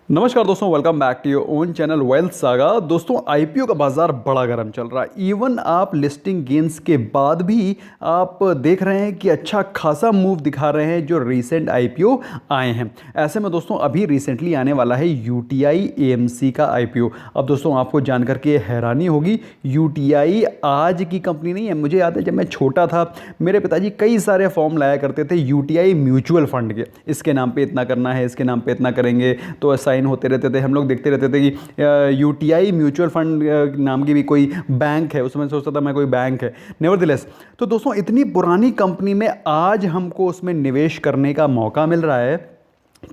नमस्कार दोस्तों, welcome back to your own channel Wealth Saga. दोस्तों, आईपीओ का बाजार बड़ा गर्म चल रहा है। इवन आप लिस्टिंग गेंस के बाद भी आप देख रहे हैं कि अच्छा खासा मूव दिखा रहे हैं जो रीसेंट आईपीओ आए हैं। ऐसे में दोस्तों अभी रिसेंटली आने वाला है यूटीआई एएमसी का आईपीओ। अब दोस्तों आपको जानकर के हैरानी होगी, यूटीआई आज की कंपनी नहीं है। मुझे याद है जब मैं छोटा था मेरे पिताजी कई सारे फॉर्म लाया करते थे यूटीआई म्यूचुअल फंड के, इसके नाम पे इतना करना है, इसके नाम पे इतना करेंगे, तो साइन होते रहते थे। हम लोग देखते रहते थे कि यूटीआई म्यूचुअल फंड नाम की भी कोई बैंक है, उसमें सोचता था मैं कोई बैंक है। नेवरदिलेस, तो दोस्तों इतनी पुरानी कंपनी में आज हमको उसमें निवेश करने का मौका मिल रहा है,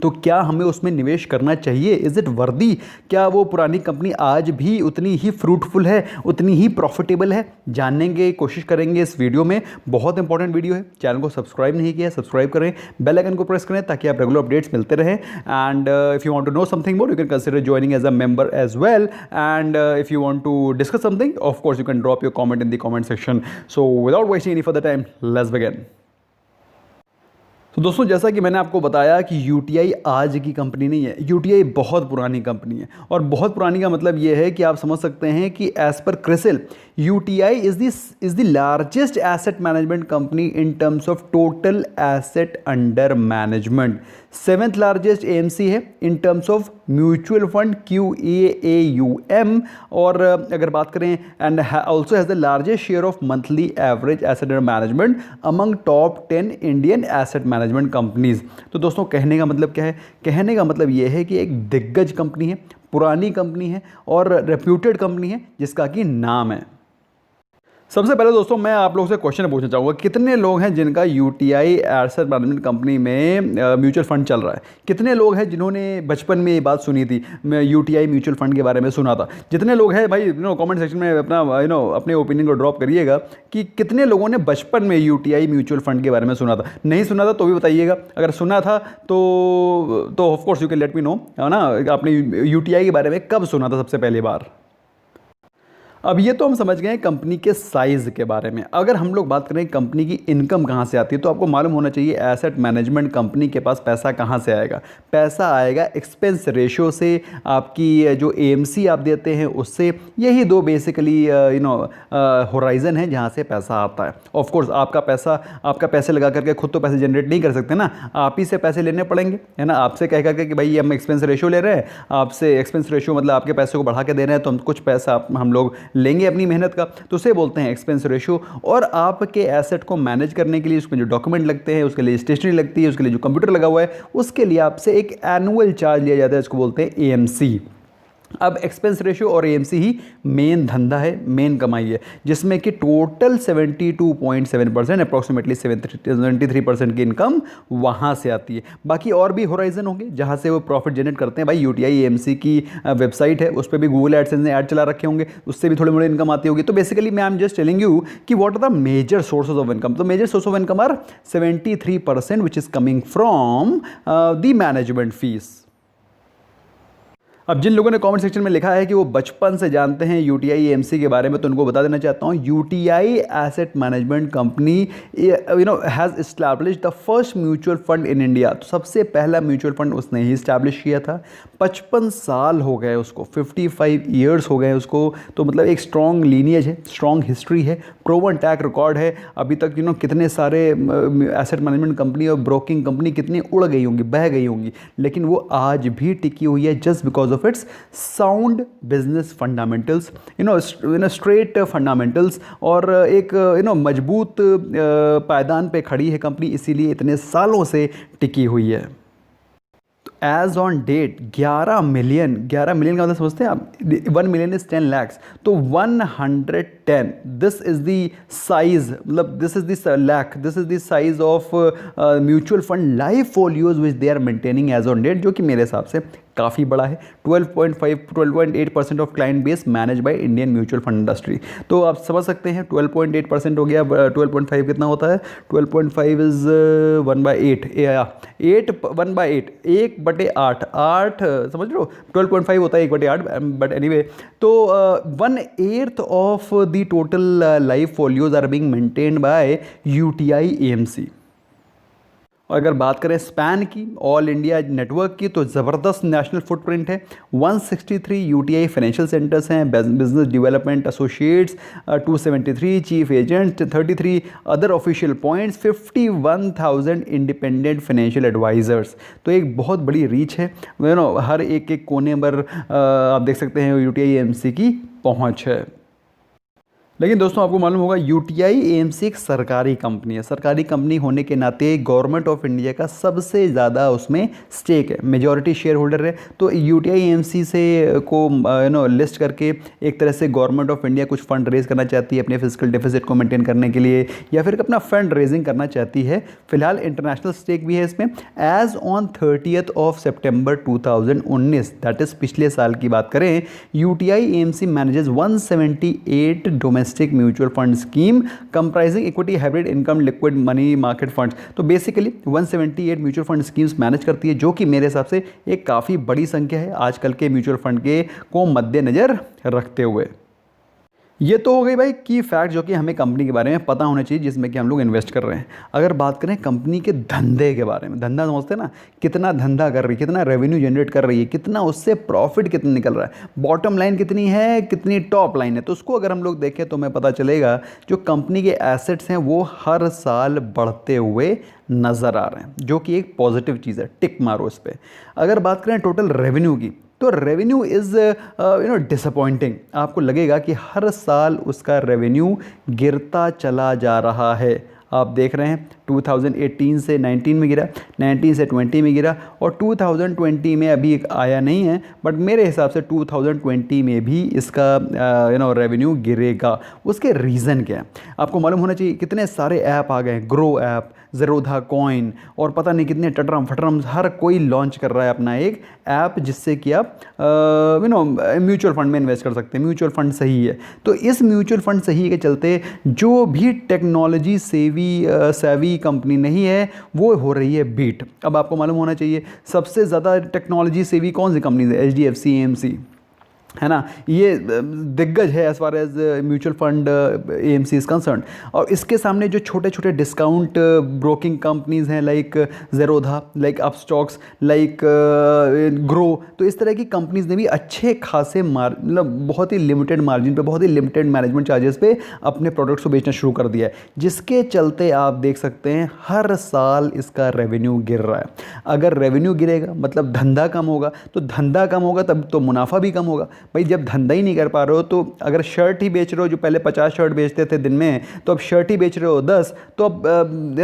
तो क्या हमें उसमें निवेश करना चाहिए? इज़ इट वर्दी? क्या वो पुरानी कंपनी आज भी उतनी ही फ्रूटफुल है, उतनी ही प्रॉफिटेबल है? जानने की कोशिश करेंगे इस वीडियो में। बहुत इंपॉर्टेंट वीडियो है। चैनल को सब्सक्राइब नहीं किया, सब्सक्राइब करें, बेल आइकन को प्रेस करें ताकि आप रेगुलर अपडेट्स मिलते रहें। And if you want to know something more, you can consider joining as a member as well. And if you want to discuss something, of course you can drop your comment in the comment section. So without wasting any further time, let's begin. तो दोस्तों, जैसा कि मैंने आपको बताया कि UTI आज की कंपनी नहीं है। यूटीआई बहुत पुरानी कंपनी है, और बहुत पुरानी का मतलब ये है कि आप समझ सकते हैं कि एज पर CRISIL, UTI is the largest asset management company in terms of total asset under management. Seventh largest AMC है in terms of mutual fund QAAUM। और अगर बात करें, and also has the largest share of monthly average asset under management among top 10 Indian asset management companies. तो दोस्तों कहने का मतलब क्या है? कहने का मतलब ये है कि एक दिग्गज कंपनी है, पुरानी कंपनी है और रेप्यूटेड कंपनी है जिसका कि नाम है। सबसे पहले दोस्तों मैं आप लोगों से क्वेश्चन पूछना चाहूँगा, कितने लोग हैं जिनका यूटीआई एसेट मैनेजमेंट कंपनी में म्यूचुअल फंड चल रहा है? कितने लोग हैं जिन्होंने बचपन में ये बात सुनी थी, मैं यूटीआई म्यूचुअल फंड के बारे में सुना था? जितने लोग हैं भाई कमेंट सेक्शन में अपना अपने ओपिनियन को ड्रॉप करिएगा कि कितने लोगों ने बचपन में यूटीआई म्यूचुअल फंड के बारे में सुना था। नहीं सुना था तो भी बताइएगा, अगर सुना था तो of course you can let me no, है ना। आपने यूटीआई के बारे में कब सुना था सबसे पहली बार? अब ये तो हम समझ गए कंपनी के साइज़ के बारे में। अगर हम लोग बात करें कंपनी की इनकम कहाँ से आती है, तो आपको मालूम होना चाहिए एसेट मैनेजमेंट कंपनी के पास पैसा कहाँ से आएगा। पैसा आएगा एक्सपेंस रेशियो से, आपकी जो एएमसी आप देते हैं उससे। यही दो बेसिकली होराइजन है जहाँ से पैसा आता है। ऑफ कोर्स आपका पैसे लगा करके खुद तो पैसे जनरेट नहीं कर सकते ना, आप ही से पैसे लेने पड़ेंगे, है ना। आपसे कह करके कि भाई हम एक्सपेंस रेशियो ले रहे हैं, आपसे एक्सपेंस रेशियो मतलब आपके पैसे को बढ़ा के दे रहे हैं, तो हम कुछ पैसा हम लोग लेंगे अपनी मेहनत का, तो उसे बोलते हैं एक्सपेंस रेशियो। और आपके एसेट को मैनेज करने के लिए उसमें जो डॉक्यूमेंट लगते हैं, उसके लिए स्टेशनरी लगती है, उसके लिए जो कंप्यूटर लगा हुआ है, उसके लिए आपसे एक एनुअल चार्ज लिया जाता है, इसको बोलते हैं एएमसी। अब एक्सपेंस रेशियो और एएमसी ही मेन धंधा है, मेन कमाई है, जिसमें कि टोटल 72.7% अप्रॉक्सीमेटली 73% की इनकम वहाँ से आती है। बाकी और भी होराइजन होंगे जहाँ से वो प्रॉफिट जनरेट करते हैं। भाई यूटीआई एएमसी की वेबसाइट है, उस पर भी गूगल एडसेंस ने ऐड चला रखे होंगे, उससे भी थोड़ी मोड़ी इनकम आती होगी। तो बेसिकली मैं I am just telling you कि what are the major sources of income. तो major source of income are 73% which is coming from the management fees. अब जिन लोगों ने कमेंट सेक्शन में लिखा है कि वो बचपन से जानते हैं यूटीआई एएमसी के बारे में, तो उनको बता देना चाहता हूँ, UTI asset management company has established the first mutual fund in India. तो सबसे पहला म्यूचुअल फंड उसने ही इस्टेब्लिश किया था। 55 साल हो गए उसको, 55 ईयर्स हो गए उसको। तो मतलब एक स्ट्रॉन्ग लीनियज है, स्ट्रॉन्ग हिस्ट्री है, प्रोवन ट्रैक रिकॉर्ड है। अभी तक कितने सारे एसेट मैनेजमेंट कंपनी और ब्रोकिंग कंपनी कितनी उड़ गई होंगी, बह गई होंगी, लेकिन वो आज भी टिकी हुई है just because of its sound business fundamentals, straight fundamentals। और एक मजबूत पायदान पे खड़ी है कंपनी, इसीलिए इतने सालों से टिकी हुई है। एज ऑन डेट 11 मिलियन का मतलब समझते हैं आप? 1 मिलियन इज 10 lakhs, तो 110, दिस इज द साइज, मतलब this is the lakh, this is the size of mutual fund life folios which they are maintaining as on date, जो कि मेरे हिसाब से काफ़ी बड़ा है। 12.8% of client base manage by Indian mutual fund industry. तो आप समझ सकते हैं 12.8% हो गया, 12.5 कितना होता है? 12.5 इज 1/8, 1/8, 1/8, 8 समझ लो, 12.5 होता है 1/8, बट एनीवे, तो 1/8 of the total life folios are being maintained by UTI AMC. और अगर बात करें स्पैन की, ऑल इंडिया नेटवर्क की, तो ज़बरदस्त नेशनल फुटप्रिंट है। 163 यूटीआई फाइनेंशियल सेंटर्स हैं, business development associates 273 chief agents, 33 other official points, 51,000 independent financial advisers. तो एक बहुत बड़ी रीच है, हर एक एक कोने पर आप देख सकते हैं यूटीआई एएमसी की पहुँच है। लेकिन दोस्तों आपको मालूम होगा यूटीआई एएमसी एक सरकारी कंपनी है। सरकारी कंपनी होने के नाते गवर्नमेंट ऑफ इंडिया का सबसे ज़्यादा उसमें स्टेक है, मेजॉरिटी शेयर होल्डर है। तो यूटीआई एएमसी से को लिस्ट करके एक तरह से गवर्नमेंट ऑफ इंडिया कुछ फंड रेज करना चाहती है अपने फिजिकल डेफिसिट को मेंटेन करने के लिए, या फिर अपना फंड रेजिंग करना चाहती है। फिलहाल इंटरनेशनल स्टेक भी है इसमें। एज ऑन 30 सितंबर 2019, दैट इज़ पिछले साल की बात करें, UTI AMC manages 178 domestic mutual fund scheme comprising equity, hybrid income, liquid money market funds. तो basically 178 mutual fund schemes manage करती है, जो कि मेरे हिसाब से एक काफ़ी बड़ी संख्या है आजकल के म्यूचुअल फंड के को मद्देनज़र रखते हुए। ये तो हो गई भाई की फैक्ट जो कि हमें कंपनी के बारे में पता होना चाहिए जिसमें कि हम लोग इन्वेस्ट कर रहे हैं। अगर बात करें कंपनी के धंधे के बारे में, धंधा समझते हैं ना, कितना धंधा कर रही है, कितना रेवेन्यू जनरेट कर रही है, कितना उससे प्रॉफिट कितना निकल रहा है, बॉटम लाइन कितनी है, कितनी टॉप लाइन है, तो उसको अगर हम लोग देखें तो हमें पता चलेगा जो कंपनी के एसेट्स हैं वो हर साल बढ़ते हुए नज़र आ रहे हैं, जो कि एक पॉजिटिव चीज़ है, टिक मारो इस पर। अगर बात करें टोटल रेवेन्यू की, तो रेवेन्यू इज़ डिसअपॉइंटिंग। आपको लगेगा कि हर साल उसका रेवेन्यू गिरता चला जा रहा है। आप देख रहे हैं 2018 से 19 में गिरा, 19 से 20 में गिरा, और 2020 में अभी एक आया नहीं है, बट मेरे हिसाब से 2020 में भी इसका रेवेन्यू गिरेगा। उसके रीज़न क्या है आपको मालूम होना चाहिए। कितने सारे ऐप आ गए, ग्रो ऐप, ज़ेरोधा कॉइन, और पता नहीं कितने टटरम फटरम, हर कोई लॉन्च कर रहा है अपना एक ऐप जिससे कि आप म्यूचुअल फंड में इन्वेस्ट कर सकते हैं। म्यूचुअल फंड सही है, तो इस म्यूचुअल फंड सही के चलते जो भी टेक्नोलॉजी सेवी कंपनी नहीं है वो हो रही है बीट। अब आपको मालूम होना चाहिए सबसे ज़्यादा टेक्नोलॉजी सेवी कौन सी कंपनी है, एचडीएफसी एएमसी, है ना, ये दिग्गज है as far as mutual fund AMC is concern. और इसके सामने जो छोटे छोटे डिस्काउंट ब्रोकिंग कंपनीज़ हैं, like Zerodha, like Upstox, like Groww, तो इस तरह की कंपनीज़ ने भी अच्छे खासे मतलब बहुत ही लिमिटेड मार्जिन पे, बहुत ही लिमिटेड मैनेजमेंट चार्जेस पे अपने प्रोडक्ट्स को बेचना शुरू कर दिया है, जिसके चलते आप देख सकते हैं हर साल इसका रेवेन्यू गिर रहा है। अगर रेवेन्यू गिरेगा मतलब धंधा कम होगा, तो धंधा कम होगा तब तो मुनाफा भी कम होगा। भाई जब धंधा ही नहीं कर पा रहे हो, तो अगर शर्ट ही बेच रहे हो, जो पहले 50 शर्ट बेचते थे दिन में, तो अब शर्ट ही बेच रहे हो 10, तो अब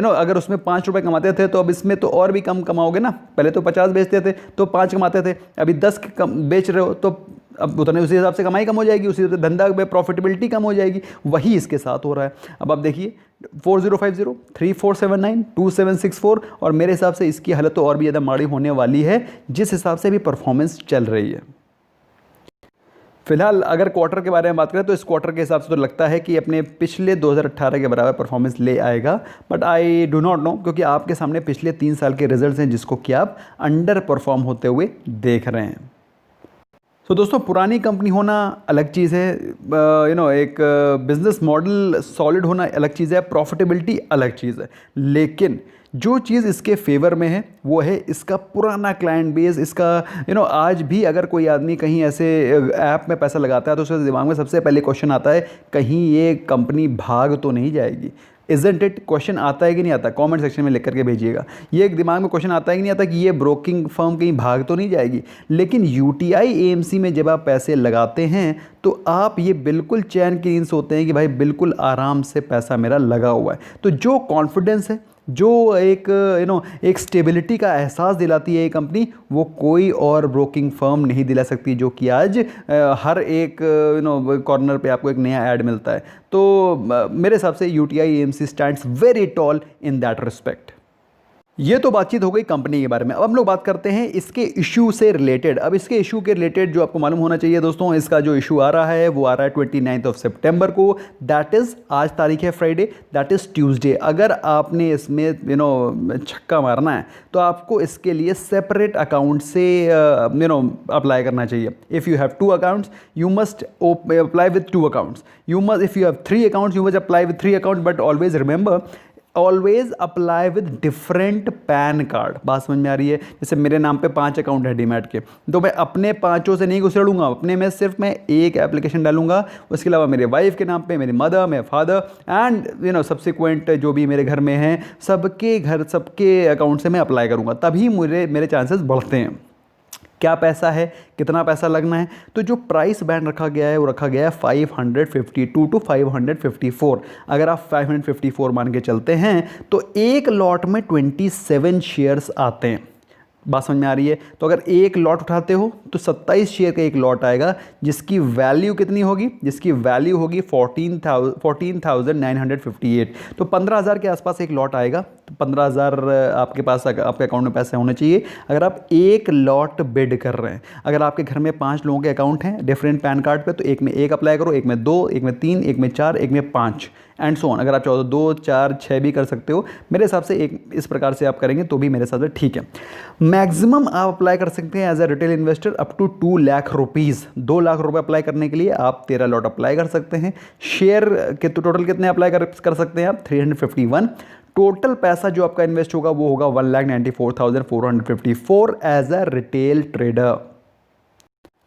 अगर उसमें 5 रुपये कमाते थे तो अब इसमें तो और भी कम कमाओगे ना। पहले तो 50 बेचते थे तो 5 कमाते थे, अभी 10 बेच रहे हो तो अब उतने उसी हिसाब से कमाई कम हो जाएगी, उसी हिसाब से धंधा में प्रॉफिटेबिलिटी कम हो जाएगी। वही इसके साथ हो रहा है। अब आप देखिए 4050 3479 2764, और मेरे हिसाब से इसकी हालत तो और भी ज़्यादा माड़ी होने वाली है जिस हिसाब से भी परफॉर्मेंस चल रही है। फिलहाल अगर क्वार्टर के बारे में बात करें तो इस क्वार्टर के हिसाब से तो लगता है कि अपने पिछले 2018 के बराबर परफॉर्मेंस ले आएगा, but I do not know, क्योंकि आपके सामने पिछले 3 साल के रिजल्ट्स हैं जिसको कि आप अंडर परफॉर्म होते हुए देख रहे हैं। तो दोस्तों पुरानी कंपनी होना अलग चीज़ है, एक बिजनेस मॉडल सॉलिड होना अलग चीज़ है, प्रॉफिटेबिलिटी अलग चीज़ है, लेकिन जो चीज़ इसके फेवर में है वो है इसका पुराना क्लाइंट बेस। इसका आज भी अगर कोई आदमी कहीं ऐसे ऐप में पैसा लगाता है तो उसके दिमाग में सबसे पहले क्वेश्चन आता है कहीं ये कंपनी भाग तो नहीं जाएगी। Isn't it? क्वेश्चन आता है कि नहीं आता? कमेंट सेक्शन में लिख करके भेजिएगा। ये एक दिमाग में क्वेश्चन आता है कि नहीं आता कि ये ब्रोकिंग फर्म कहीं भाग तो नहीं जाएगी। लेकिन यूटीआई एएमसी में जब आप पैसे लगाते हैं तो आप ये बिल्कुल चैन की नींद सोते हैं कि भाई बिल्कुल आराम से पैसा मेरा लगा हुआ है। तो जो कॉन्फिडेंस है, जो एक स्टेबिलिटी का एहसास दिलाती है ये कंपनी, वो कोई और ब्रोकिंग फर्म नहीं दिला सकती, जो कि आज हर एक कॉर्नर पे आपको एक नया ऐड मिलता है। तो मेरे हिसाब से UTI AMC stands very tall in that respect. ये तो बातचीत हो गई कंपनी के बारे में। अब हम लोग बात करते हैं इसके इशू से रिलेटेड। अब इसके इशू के रिलेटेड जो आपको मालूम होना चाहिए दोस्तों, इसका जो इशू आ रहा है वो आ रहा है 29 सितंबर को, दैट इज़ आज तारीख है फ्राइडे, दैट इज़ ट्यूसडे। अगर आपने इसमें छक्का मारना है तो आपको इसके लिए सेपरेट अकाउंट से अप्लाई करना चाहिए। If you have 2 accounts you must apply with 2 accounts, you must, if you have 3 accounts you must apply with 3 accounts, but always remember always apply with different pan card. बात समझ में आ रही है? जैसे मेरे नाम पे 5 अकाउंट है डीमैट के, तो मैं अपने 5 से नहीं घुसेड़ूंगा, अपने में सिर्फ मैं एक एप्लीकेशन डालूंगा। उसके अलावा मेरे वाइफ के नाम पे, मेरी मदर, मेरे फादर एंड सब्सिक्वेंट जो भी मेरे घर में हैं सबके अकाउंट से मैं अप्लाई करूंगा, तभी मेरे चांसेस बढ़ते हैं। क्या पैसा है, कितना पैसा लगना है? तो जो प्राइस बैंड रखा गया है वो रखा गया है 552 टू 554। अगर आप 554 मान के चलते हैं तो एक लॉट में 27 शेयर्स आते हैं। बात समझ में आ रही है? तो अगर एक लॉट उठाते हो तो 27 शेयर का एक लॉट आएगा, जिसकी वैल्यू कितनी होगी? जिसकी वैल्यू होगी 14,958। तो 15,000 के आसपास एक लॉट आएगा। तो 15,000 आपके पास आपके अकाउंट में पैसे होने चाहिए अगर आप एक लॉट बिड कर रहे हैं। अगर आपके घर में 5 लोगों के अकाउंट हैं डिफरेंट पैन कार्ड पे, तो एक में 1 अप्लाई करो, एक में 2, एक में 3, एक में 4, एक में 5 एंड सो ऑन। अगर आप चाहो तो 2, 4, 6 भी कर सकते हो। मेरे हिसाब से एक इस प्रकार से आप करेंगे तो भी मेरे हिसाब से ठीक है। मैक्सिमम आप अप्लाई कर सकते हैं as a retail investor up to 2 lakh rupees. 2 lakh रुपए अप्लाई करने के लिए आप 13 लॉट अप्लाई कर सकते हैं। शेयर के तो टोटल कितने अप्लाई कर सकते हैं आप? 351। टोटल पैसा जो आपका इन्वेस्ट होगा वो होगा 1,94,454 एज अ रिटेल ट्रेडर।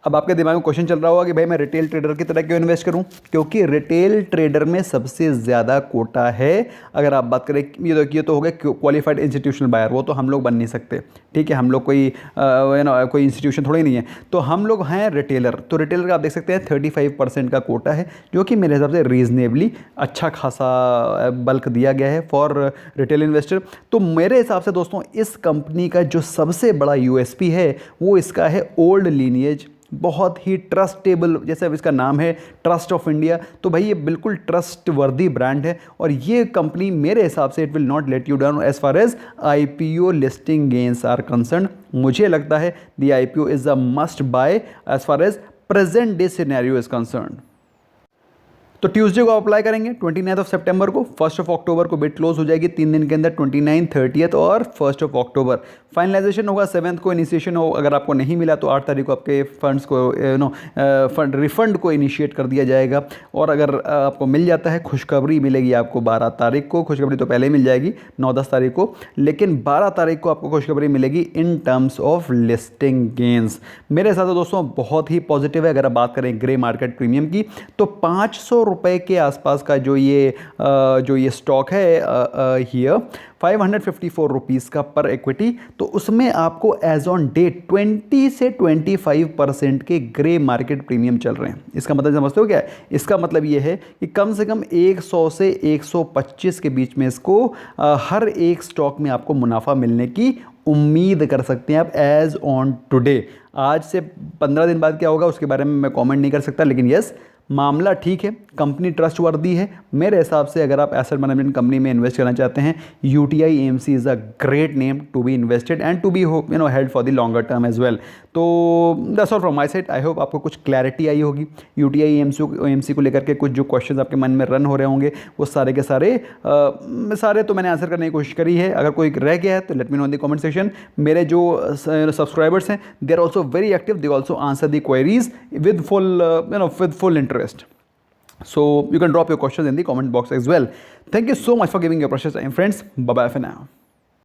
अब आपके दिमाग में क्वेश्चन चल रहा होगा कि भाई मैं रिटेल ट्रेडर की तरह क्यों इन्वेस्ट करूं? क्योंकि रिटेल ट्रेडर में सबसे ज़्यादा कोटा है। अगर आप बात करें, ये तो हो गए क्वालिफाइड इंस्टीट्यूशनल बायर, वो तो हम लोग बन नहीं सकते, ठीक है? हम लोग कोई कोई इंस्टीट्यूशन थोड़ी नहीं है, तो हम लोग हैं रिटेलर। तो रिटेलर का आप देख सकते हैं 35% का कोटा है, जो कि मेरे हिसाब से रीजनेबली अच्छा खासा बल्क दिया गया है फॉर रिटेल इन्वेस्टर। तो मेरे हिसाब से दोस्तों इस कंपनी का जो सबसे बड़ा यूएसपी है वो इसका है ओल्ड लीनिएज। बहुत ही ट्रस्टेबल, जैसे अब इसका नाम है ट्रस्ट ऑफ इंडिया, तो भाई ये बिल्कुल ट्रस्ट वर्दी ब्रांड है। और ये कंपनी मेरे हिसाब से it will not let you down as far as IPO listing gains are concern. मुझे लगता है the IPO is a must buy as far as present day scenario is concern. तो ट्यूसडे को अप्लाई करेंगे 29 of सितंबर को। 1 of October को bid close हो जाएगी 3 दिन के अंदर, 29, 30 और 1 ऑफ अक्टूबर। फाइनलाइजेशन होगा 7 को, इनिशिएशन हो। अगर आपको नहीं मिला तो 8 तारीख को आपके फंड्स को फंड रिफंड को इनिशिएट कर दिया जाएगा। और अगर आपको मिल जाता है, खुशखबरी मिलेगी आपको 12 तारीख को। खुशखबरी तो पहले ही मिल जाएगी 9-10 तारीख को, लेकिन 12 तारीख को आपको खुशखबरी मिलेगी इन टर्म्स ऑफ लिस्टिंग गेन्स। मेरे हिसाब से दोस्तों बहुत ही पॉजिटिव है। अगर आप बात करें ग्रे मार्केट प्रीमियम की, तो 500 रुपए के आसपास का जो ये स्टॉक है हियर 554 रुपीज़ का पर इक्विटी, तो उसमें आपको एज ऑन डेट 20 से 25% के ग्रे मार्केट प्रीमियम चल रहे हैं। इसका मतलब समझते हो क्या है? इसका मतलब ये है कि कम से कम 100 से 125 के बीच में इसको हर एक स्टॉक में आपको मुनाफा मिलने की उम्मीद कर सकते हैं आप एज ऑन टुडे। आज से 15 दिन बाद क्या होगा उसके बारे में मैं कमेंट नहीं कर सकता, लेकिन यस मामला ठीक है, कंपनी ट्रस्टवर्दी है। मेरे हिसाब से अगर आप एसेट मैनेजमेंट कंपनी में इन्वेस्ट करना चाहते हैं, UTI AMC is a great name to be invested and to be held for the longer term as well. तो that's all from my side. I hope आपको कुछ क्लैरिटी आई होगी UTI AMC को लेकर के। कुछ जो क्वेश्चन आपके मन में रन हो रहे होंगे वो सारे के सारे तो मैंने आंसर करने की कोशिश करी है। अगर कोई रह गया है तो let me know in the comment section. मेरे जो सब्सक्राइबर्स हैं they are also very active, they also answer the queries with full interest. So you can drop your questions in the comment box as well. Thank you so much for giving your precious time, friends. Bye bye for now.